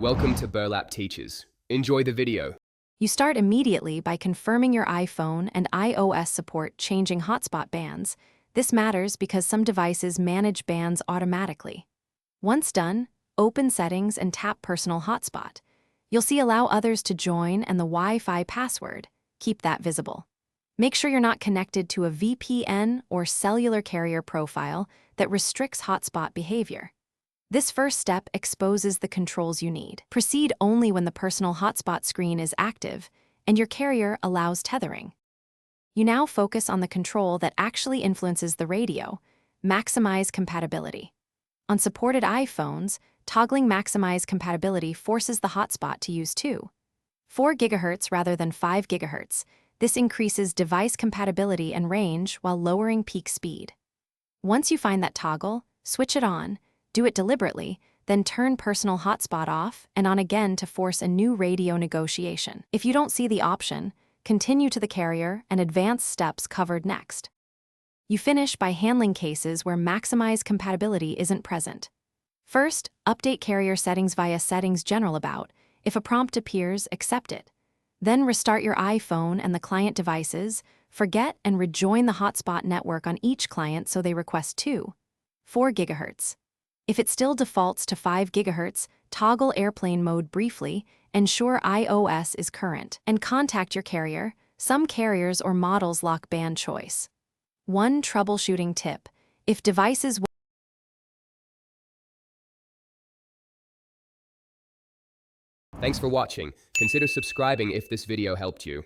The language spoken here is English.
Welcome to Burlap Teachers. Enjoy the video. You start immediately by confirming your iPhone and iOS support changing hotspot bands. This matters because some devices manage bands automatically. Once done, open Settings and tap Personal Hotspot. You'll see Allow Others to Join and the Wi-Fi password. Keep that visible. Make sure you're not connected to a VPN or cellular carrier profile that restricts hotspot behavior. This first step exposes the controls you need. Proceed only when the personal hotspot screen is active and your carrier allows tethering. You now focus on the control that actually influences the radio, maximize compatibility. On supported iPhones, toggling maximize compatibility forces the hotspot to use 2.4 GHz rather than 5 GHz. This increases device compatibility and range while lowering peak speed. Once you find that toggle, switch it on. Do it deliberately, then turn personal hotspot off and on again to force a new radio negotiation. If you don't see the option, continue to the carrier and advanced steps covered next. You finish by handling cases where maximize compatibility isn't present. First, update carrier settings via Settings General About. If a prompt appears, accept it. Then restart your iPhone and the client devices, forget and rejoin the hotspot network on each client so they request 2.4 GHz. If it still defaults to 5 GHz, toggle airplane mode briefly, ensure iOS is current, and contact your carrier. Some carriers or models lock band choice. One troubleshooting tip: if devices Thanks for watching. Consider subscribing if this video helped you.